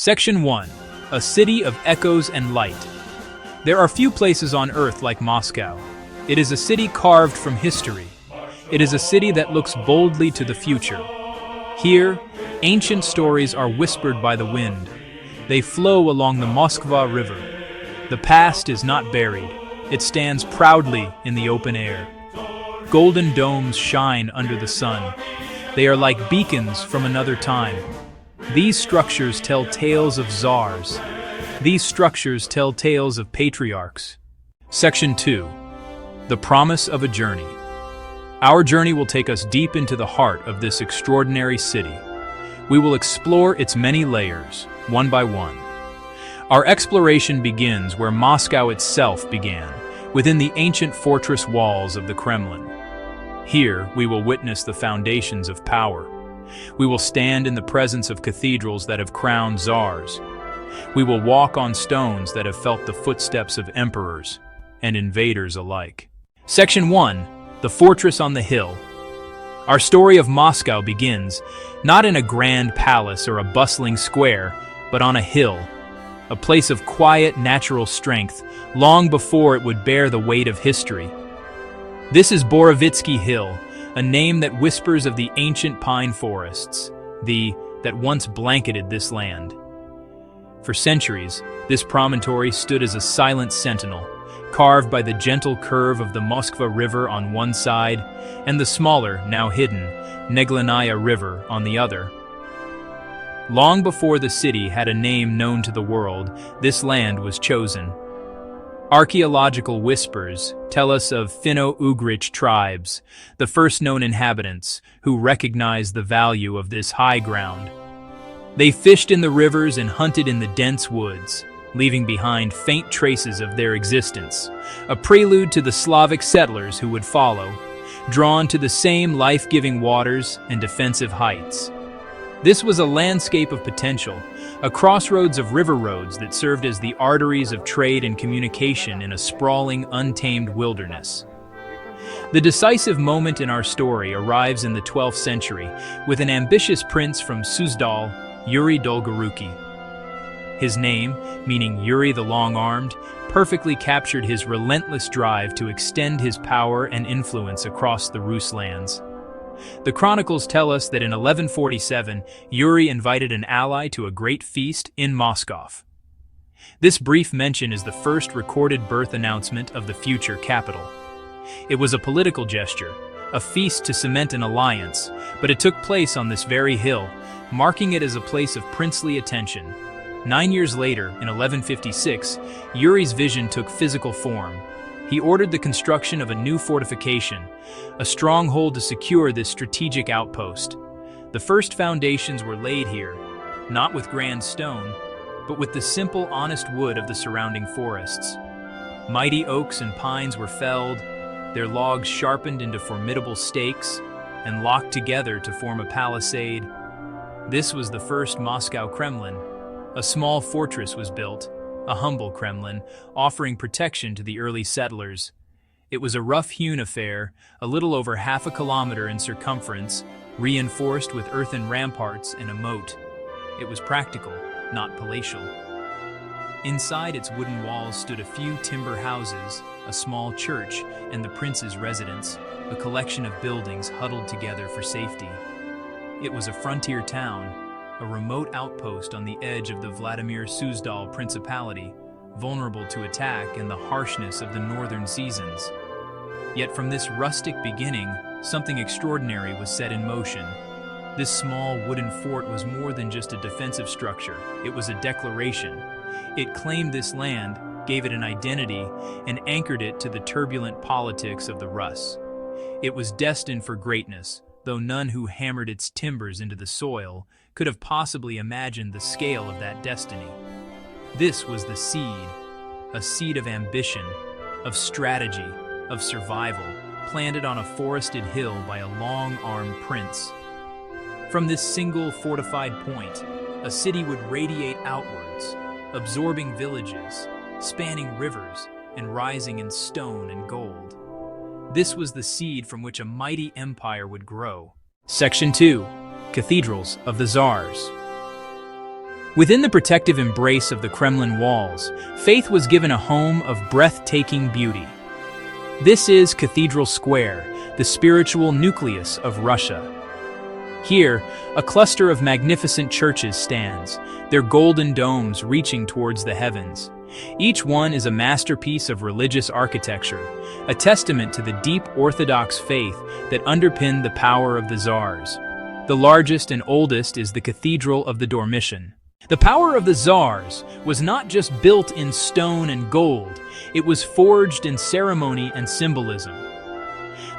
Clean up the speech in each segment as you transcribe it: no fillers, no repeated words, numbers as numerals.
Section 1. A city of echoes and light. There are few places on earth like Moscow. It is a city carved from history. It is a city that looks boldly to the future. Here, ancient stories are whispered by the wind. They flow along the Moskva River. The past is not buried. It stands proudly in the open air. Golden domes shine under the sun. They are like beacons from another time. These structures tell tales of czars. These structures tell tales of patriarchs. Section 2. The promise of a journey. Our journey will take us deep into the heart of this extraordinary city. We will explore its many layers, one by one. Our exploration begins where Moscow itself began, within the ancient fortress walls of the Kremlin. Here, we will witness the foundations of power. We will stand in the presence of cathedrals that have crowned czars. We will walk on stones that have felt the footsteps of emperors and invaders alike. Section 1. The Fortress on the Hill. Our story of Moscow begins not in a grand palace or a bustling square, but on a hill, a place of quiet, natural strength, long before it would bear the weight of history. This is Borovitsky Hill, a name that whispers of the ancient pine forests, that once blanketed this land. For centuries, this promontory stood as a silent sentinel, carved by the gentle curve of the Moskva River on one side and the smaller, now hidden, Neglinaya River on the other. Long before the city had a name known to the world, this land was chosen. Archaeological whispers tell us of Finno-Ugric tribes, the first known inhabitants, who recognized the value of this high ground. They fished in the rivers and hunted in the dense woods, leaving behind faint traces of their existence, a prelude to the Slavic settlers who would follow, drawn to the same life-giving waters and defensive heights. This was a landscape of potential, a crossroads of river roads that served as the arteries of trade and communication in a sprawling, untamed wilderness. The decisive moment in our story arrives in the 12th century with an ambitious prince from Suzdal, Yuri Dolgoruki. His name, meaning Yuri the Long-Armed, perfectly captured his relentless drive to extend his power and influence across the Rus lands. The chronicles tell us that in 1147, Yuri invited an ally to a great feast in Moscow. This brief mention is the first recorded birth announcement of the future capital. It was a political gesture, a feast to cement an alliance, but it took place on this very hill, marking it as a place of princely attention. 9 years later, in 1156, Yuri's vision took physical form. He ordered the construction of a new fortification, a stronghold to secure this strategic outpost. The first foundations were laid here, not with grand stone, but with the simple, honest wood of the surrounding forests. Mighty oaks and pines were felled, their logs sharpened into formidable stakes, and locked together to form a palisade. This was the first Moscow Kremlin. A small fortress was built, a humble Kremlin, offering protection to the early settlers. It was a rough-hewn affair, a little over half a kilometer in circumference, reinforced with earthen ramparts and a moat. It was practical, not palatial. Inside its wooden walls stood a few timber houses, a small church, and the prince's residence, a collection of buildings huddled together for safety. It was a frontier town, a remote outpost on the edge of the Vladimir Suzdal Principality, vulnerable to attack and the harshness of the northern seasons. Yet from this rustic beginning, something extraordinary was set in motion. This small wooden fort was more than just a defensive structure, it was a declaration. It claimed this land, gave it an identity, and anchored it to the turbulent politics of the Rus. It was destined for greatness, though none who hammered its timbers into the soil could have possibly imagined the scale of that destiny. This was the seed, a seed of ambition, of strategy, of survival, planted on a forested hill by a long-armed prince. From this single fortified point, a city would radiate outwards, absorbing villages, spanning rivers, and rising in stone and gold. This was the seed from which a mighty empire would grow. Section 2. Cathedrals of the Czars. Within the protective embrace of the Kremlin walls, faith was given a home of breathtaking beauty. This is Cathedral Square, the spiritual nucleus of Russia. Here, a cluster of magnificent churches stands, their golden domes reaching towards the heavens. Each one is a masterpiece of religious architecture, a testament to the deep Orthodox faith that underpinned the power of the czars. The largest and oldest is the Cathedral of the Dormition. The power of the czars was not just built in stone and gold, it was forged in ceremony and symbolism.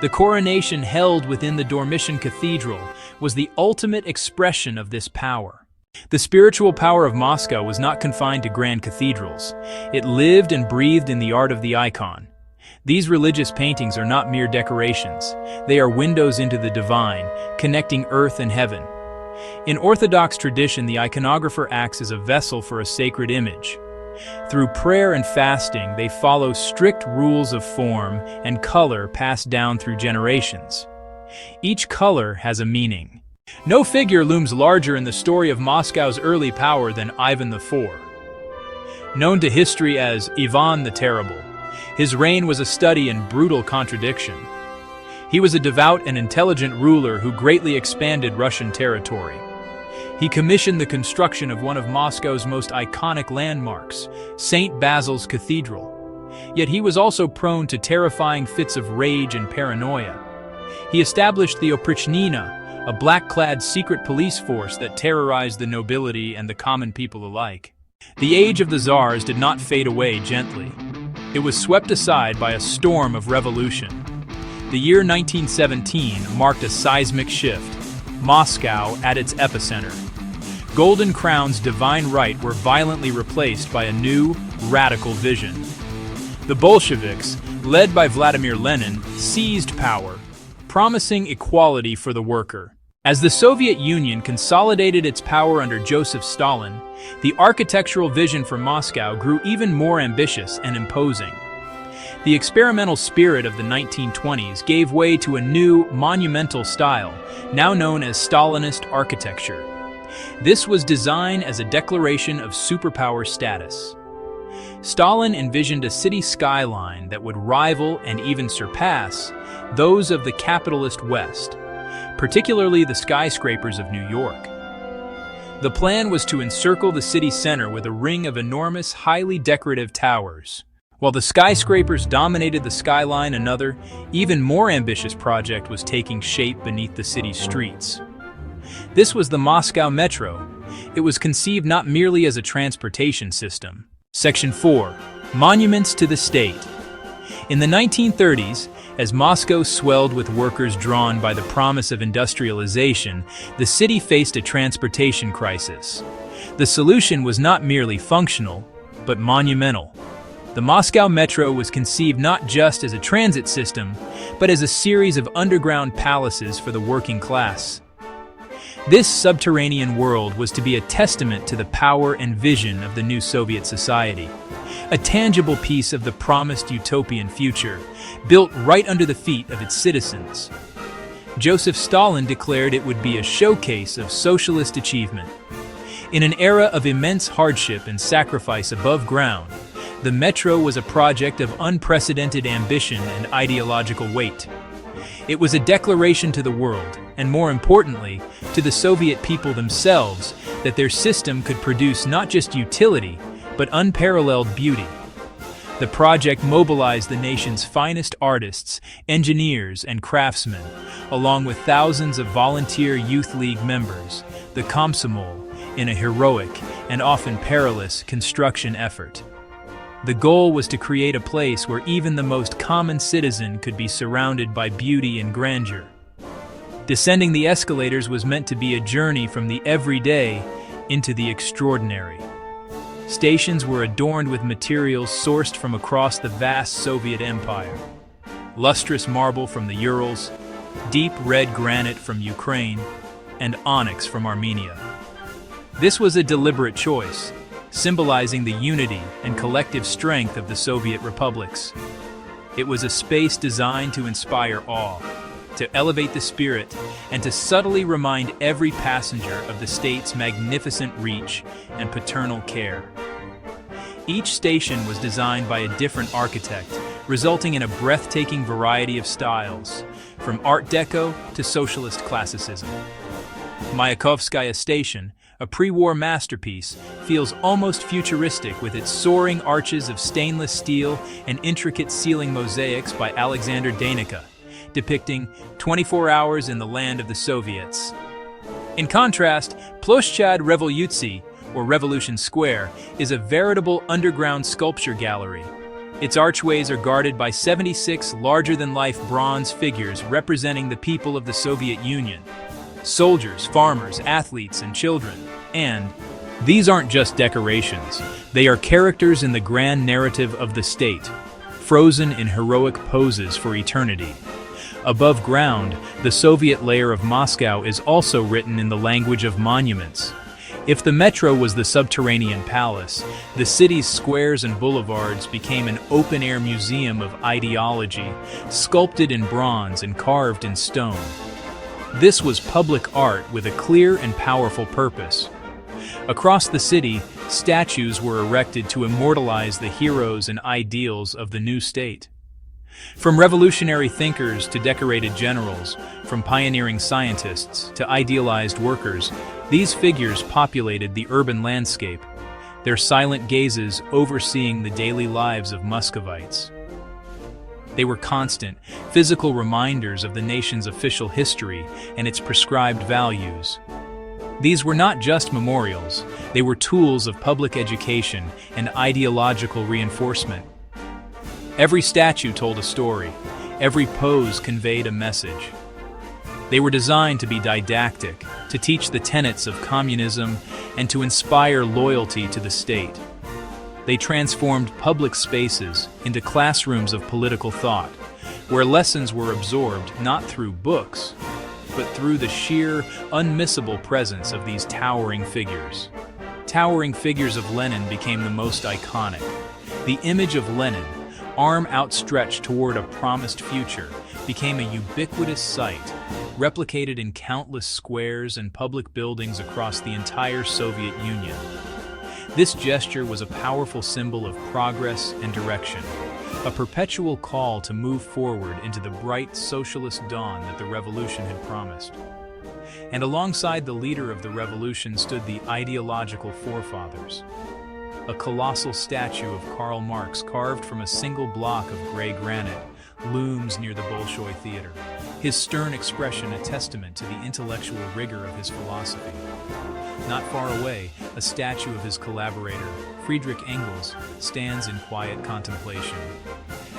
The coronation held within the Dormition Cathedral was the ultimate expression of this power. The spiritual power of Moscow was not confined to grand cathedrals. It lived and breathed in the art of the icon. These religious paintings are not mere decorations. They are windows into the divine, connecting earth and heaven. In Orthodox tradition, the iconographer acts as a vessel for a sacred image. Through prayer and fasting, they follow strict rules of form and color passed down through generations. Each color has a meaning. No figure looms larger in the story of Moscow's early power than Ivan IV. Known to history as Ivan the Terrible, his reign was a study in brutal contradiction. He was a devout and intelligent ruler who greatly expanded Russian territory. He commissioned the construction of one of Moscow's most iconic landmarks, St. Basil's Cathedral. Yet he was also prone to terrifying fits of rage and paranoia. He established the Oprichnina, a black-clad secret police force that terrorized the nobility and the common people alike. The age of the czars did not fade away gently. It was swept aside by a storm of revolution. The year 1917 marked a seismic shift, Moscow at its epicenter. Golden Crown's divine right were violently replaced by a new, radical vision. The Bolsheviks, led by Vladimir Lenin, seized power, promising equality for the worker. As the Soviet Union consolidated its power under Joseph Stalin, the architectural vision for Moscow grew even more ambitious and imposing. The experimental spirit of the 1920s gave way to a new, monumental style, now known as Stalinist architecture. This was designed as a declaration of superpower status. Stalin envisioned a city skyline that would rival and even surpass those of the capitalist West, particularly the skyscrapers of New York. The plan was to encircle the city center with a ring of enormous, highly decorative towers. While the skyscrapers dominated the skyline, another, even more ambitious project was taking shape beneath the city's streets. This was the Moscow Metro. It was conceived not merely as a transportation system. Section 4. Monuments to the State. In the 1930s, as Moscow swelled with workers drawn by the promise of industrialization, the city faced a transportation crisis. The solution was not merely functional, but monumental. The Moscow Metro was conceived not just as a transit system, but as a series of underground palaces for the working class. This subterranean world was to be a testament to the power and vision of the new Soviet society, a tangible piece of the promised utopian future, built right under the feet of its citizens. Joseph Stalin declared it would be a showcase of socialist achievement. In an era of immense hardship and sacrifice above ground, the Metro was a project of unprecedented ambition and ideological weight. It was a declaration to the world, and more importantly, to the Soviet people themselves, that their system could produce not just utility, but unparalleled beauty. The project mobilized the nation's finest artists, engineers, and craftsmen, along with thousands of volunteer youth league members, the Komsomol, in a heroic and often perilous construction effort. The goal was to create a place where even the most common citizen could be surrounded by beauty and grandeur. Descending the escalators was meant to be a journey from the everyday into the extraordinary. Stations were adorned with materials sourced from across the vast Soviet Empire. Lustrous marble from the Urals, deep red granite from Ukraine, and onyx from Armenia. This was a deliberate choice, symbolizing the unity and collective strength of the Soviet republics. It was a space designed to inspire awe, to elevate the spirit, and to subtly remind every passenger of the state's magnificent reach and paternal care. Each station was designed by a different architect, resulting in a breathtaking variety of styles, from Art Deco to Socialist Classicism. Mayakovskaya Station, a pre-war masterpiece, feels almost futuristic with its soaring arches of stainless steel and intricate ceiling mosaics by Alexander Danica, depicting 24 hours in the land of the Soviets. In contrast, Ploshchad Revolyutsy, or Revolution Square, is a veritable underground sculpture gallery. Its archways are guarded by 76 larger-than-life bronze figures representing the people of the Soviet Union. Soldiers, farmers, athletes, and children. And these aren't just decorations. They are characters in the grand narrative of the state, frozen in heroic poses for eternity. Above ground, the Soviet layer of Moscow is also written in the language of monuments. If the metro was the subterranean palace, the city's squares and boulevards became an open-air museum of ideology, sculpted in bronze and carved in stone. This was public art with a clear and powerful purpose. Across the city, statues were erected to immortalize the heroes and ideals of the new state. From revolutionary thinkers to decorated generals, from pioneering scientists to idealized workers, these figures populated the urban landscape, their silent gazes overseeing the daily lives of Muscovites. They were constant, physical reminders of the nation's official history and its prescribed values. These were not just memorials, they were tools of public education and ideological reinforcement. Every statue told a story, every pose conveyed a message. They were designed to be didactic, to teach the tenets of communism, and to inspire loyalty to the state. They transformed public spaces into classrooms of political thought, where lessons were absorbed not through books, but through the sheer, unmissable presence of these towering figures. Towering figures of Lenin became the most iconic. The image of Lenin, arm outstretched toward a promised future, became a ubiquitous sight, replicated in countless squares and public buildings across the entire Soviet Union. This gesture was a powerful symbol of progress and direction, a perpetual call to move forward into the bright socialist dawn that the revolution had promised. And alongside the leader of the revolution stood the ideological forefathers. A colossal statue of Karl Marx carved from a single block of gray granite looms near the Bolshoi Theater, his stern expression a testament to the intellectual rigor of his philosophy. Not far away, a statue of his collaborator, Friedrich Engels, stands in quiet contemplation.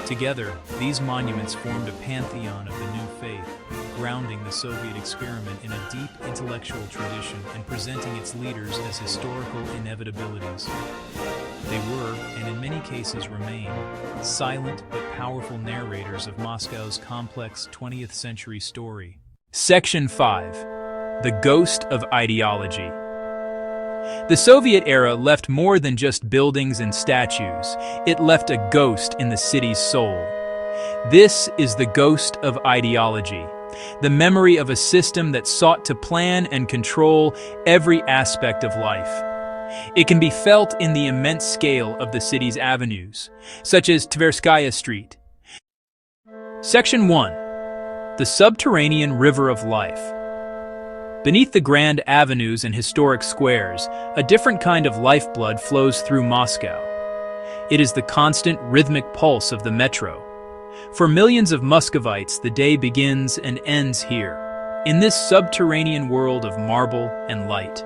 Together, these monuments formed a pantheon of the new faith, grounding the Soviet experiment in a deep intellectual tradition and presenting its leaders as historical inevitabilities. They were, and in many cases remain, silent but powerful narrators of Moscow's complex 20th century story. Section 5. The Ghost of Ideology. The Soviet era left more than just buildings and statues. It left a ghost in the city's soul. This is the ghost of ideology, the memory of a system that sought to plan and control every aspect of life. It can be felt in the immense scale of the city's avenues, such as Tverskaya Street. Section 1. The Subterranean River of Life. Beneath the grand avenues and historic squares, a different kind of lifeblood flows through Moscow. It is the constant rhythmic pulse of the metro. For millions of Muscovites, the day begins and ends here, in this subterranean world of marble and light.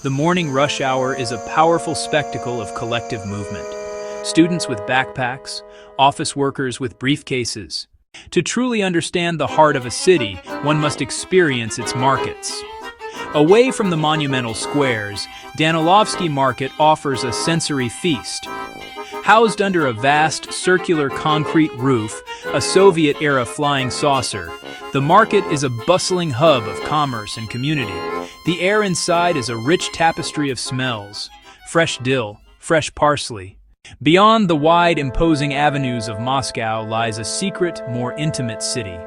The morning rush hour is a powerful spectacle of collective movement. Students with backpacks, office workers with briefcases. To truly understand the heart of a city, one must experience its markets. Away from the monumental squares, Danilovsky Market offers a sensory feast. Housed under a vast circular concrete roof, a Soviet-era flying saucer, the market is a bustling hub of commerce and community. The air inside is a rich tapestry of smells: fresh dill, fresh parsley. Beyond the wide, imposing avenues of Moscow lies a secret, more intimate city.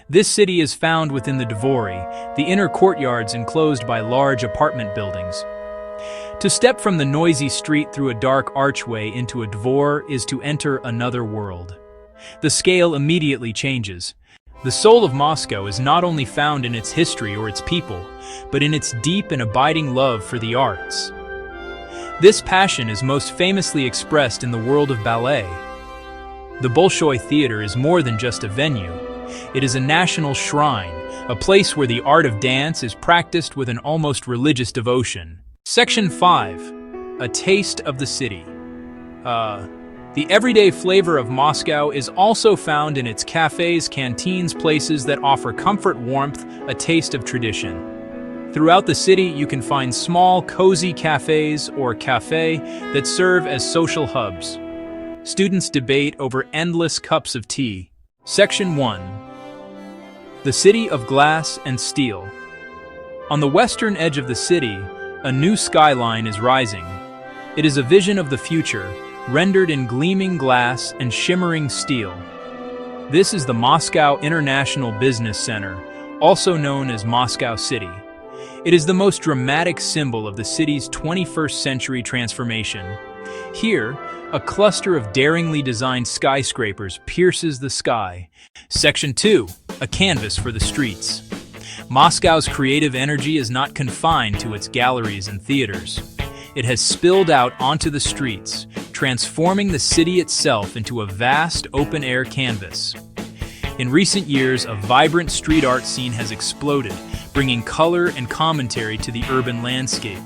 This city is found within the Dvory, the inner courtyards enclosed by large apartment buildings. To step from the noisy street through a dark archway into a dvor is to enter another world. The scale immediately changes. The soul of Moscow is not only found in its history or its people, but in its deep and abiding love for the arts. This passion is most famously expressed in the world of ballet. The Bolshoi Theater is more than just a venue. It is a national shrine, a place where the art of dance is practiced with an almost religious devotion. Section 5. A taste of the city. The everyday flavor of Moscow is also found in its cafes, canteens, places that offer comfort, warmth, a taste of tradition. Throughout the city, you can find small, cozy cafes or cafe that serve as social hubs. Students debate over endless cups of tea. Section 1. The city of glass and steel. On the western edge of the city, a new skyline is rising. It is a vision of the future, rendered in gleaming glass and shimmering steel. This is the Moscow International Business Center, also known as Moscow City. It is the most dramatic symbol of the city's 21st century transformation. Here, a cluster of daringly designed skyscrapers pierces the sky. Section 2. A canvas for the streets. Moscow's creative energy is not confined to its galleries and theaters. It has spilled out onto the streets, transforming the city itself into a vast open-air canvas. In recent years, a vibrant street art scene has exploded, bringing color and commentary to the urban landscape.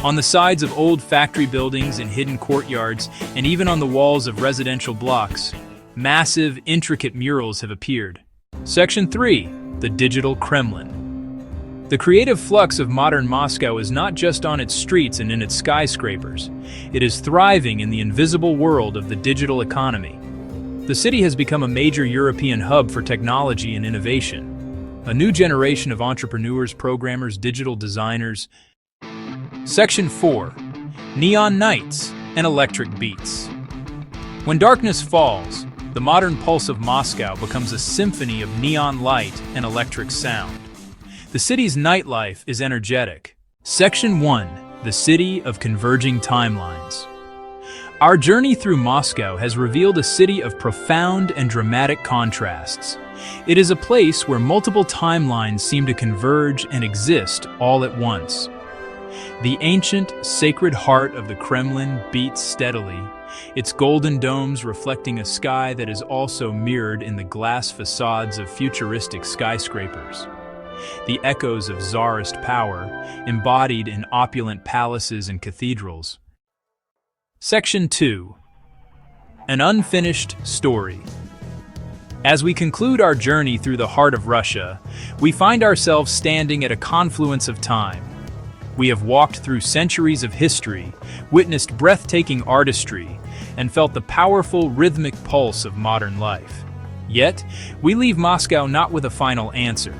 On the sides of old factory buildings and hidden courtyards, and even on the walls of residential blocks, massive, intricate murals have appeared. Section 3. The digital Kremlin. The creative flux of modern Moscow is not just on its streets and in its skyscrapers. It is thriving in the invisible world of the digital economy. The city has become a major European hub for technology and innovation. A new generation of entrepreneurs, programmers, digital designers. Section 4. Neon nights and electric beats. When darkness falls, the modern pulse of Moscow becomes a symphony of neon light and electric sound. The city's nightlife is energetic. Section 1. The city of converging timelines. Our journey through Moscow has revealed a city of profound and dramatic contrasts. It is a place where multiple timelines seem to converge and exist all at once. The ancient, sacred heart of the Kremlin beats steadily, its golden domes reflecting a sky that is also mirrored in the glass facades of futuristic skyscrapers. The echoes of czarist power, embodied in opulent palaces and cathedrals. Section 2. An unfinished story. As we conclude our journey through the heart of Russia, we find ourselves standing at a confluence of time. We have walked through centuries of history, witnessed breathtaking artistry, and felt the powerful rhythmic pulse of modern life. Yet, we leave Moscow not with a final answer,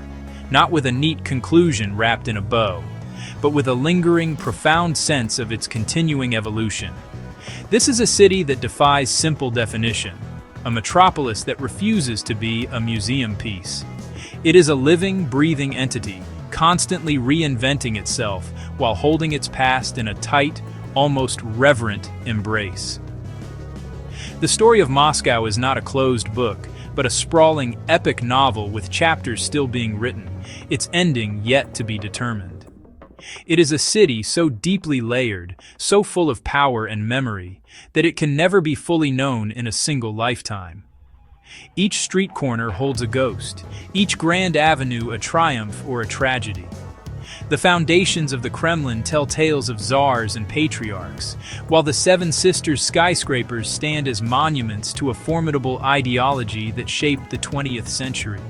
not with a neat conclusion wrapped in a bow, but with a lingering, profound sense of its continuing evolution. This is a city that defies simple definition, a metropolis that refuses to be a museum piece. It is a living, breathing entity, constantly reinventing itself while holding its past in a tight, almost reverent embrace. The story of Moscow is not a closed book, but a sprawling, epic novel with chapters still being written, its ending yet to be determined. It is a city so deeply layered, so full of power and memory, that it can never be fully known in a single lifetime. Each street corner holds a ghost, each grand avenue a triumph or a tragedy. The foundations of the Kremlin tell tales of czars and patriarchs, while the Seven Sisters skyscrapers stand as monuments to a formidable ideology that shaped the 20th century.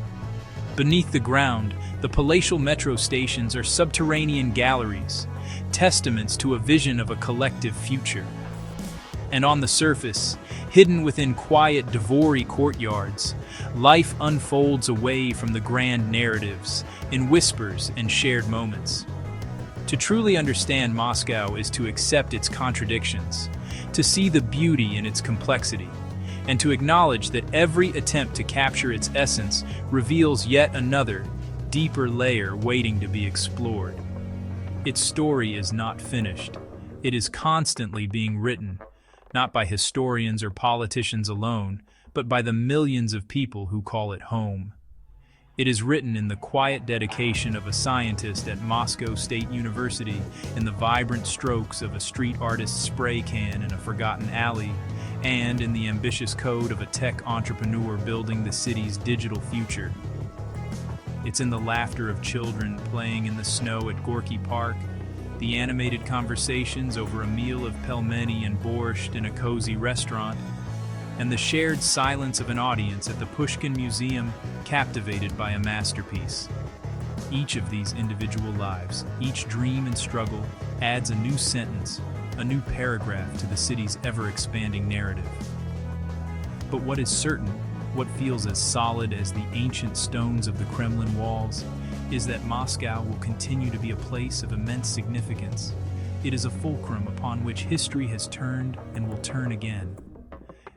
Beneath the ground, the palatial metro stations are subterranean galleries, testaments to a vision of a collective future. And on the surface, hidden within quiet Dvory courtyards, life unfolds away from the grand narratives, in whispers and shared moments. To truly understand Moscow is to accept its contradictions, to see the beauty in its complexity, and to acknowledge that every attempt to capture its essence reveals yet another, deeper layer waiting to be explored. Its story is not finished. It is constantly being written, not by historians or politicians alone, but by the millions of people who call it home. It is written in the quiet dedication of a scientist at Moscow State University, in the vibrant strokes of a street artist's spray can in a forgotten alley, and in the ambitious code of a tech entrepreneur building the city's digital future. It's in the laughter of children playing in the snow at Gorky Park, the animated conversations over a meal of pelmeni and borscht in a cozy restaurant, and the shared silence of an audience at the Pushkin Museum, captivated by a masterpiece. Each of these individual lives, each dream and struggle, adds a new sentence, a new paragraph to the city's ever-expanding narrative. But what is certain, what feels as solid as the ancient stones of the Kremlin walls, is that Moscow will continue to be a place of immense significance. It is a fulcrum upon which history has turned and will turn again.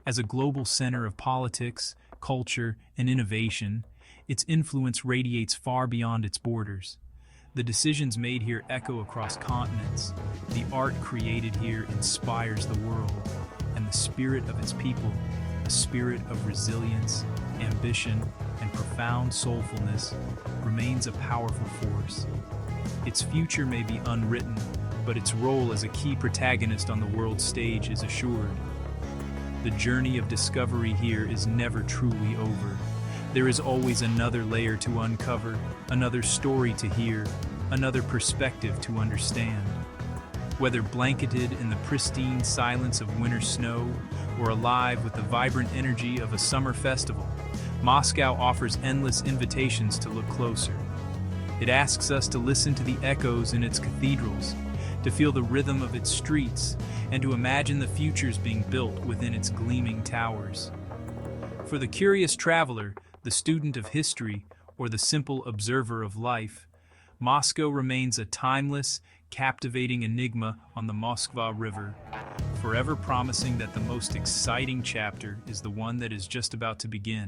As a global center of politics, culture, and innovation, its influence radiates far beyond its borders. The decisions made here echo across continents. The art created here inspires the world, and the spirit of its people, a spirit of resilience, ambition, and profound soulfulness, remains a powerful force. Its future may be unwritten, but its role as a key protagonist on the world stage is assured. The journey of discovery here is never truly over. There is always another layer to uncover, another story to hear, another perspective to understand. Whether blanketed in the pristine silence of winter snow or alive with the vibrant energy of a summer festival, Moscow offers endless invitations to look closer. It asks us to listen to the echoes in its cathedrals, to feel the rhythm of its streets, and to imagine the futures being built within its gleaming towers. For the curious traveler, the student of history, or the simple observer of life, Moscow remains a timeless, captivating enigma on the Moskva River, forever promising that the most exciting chapter is the one that is just about to begin.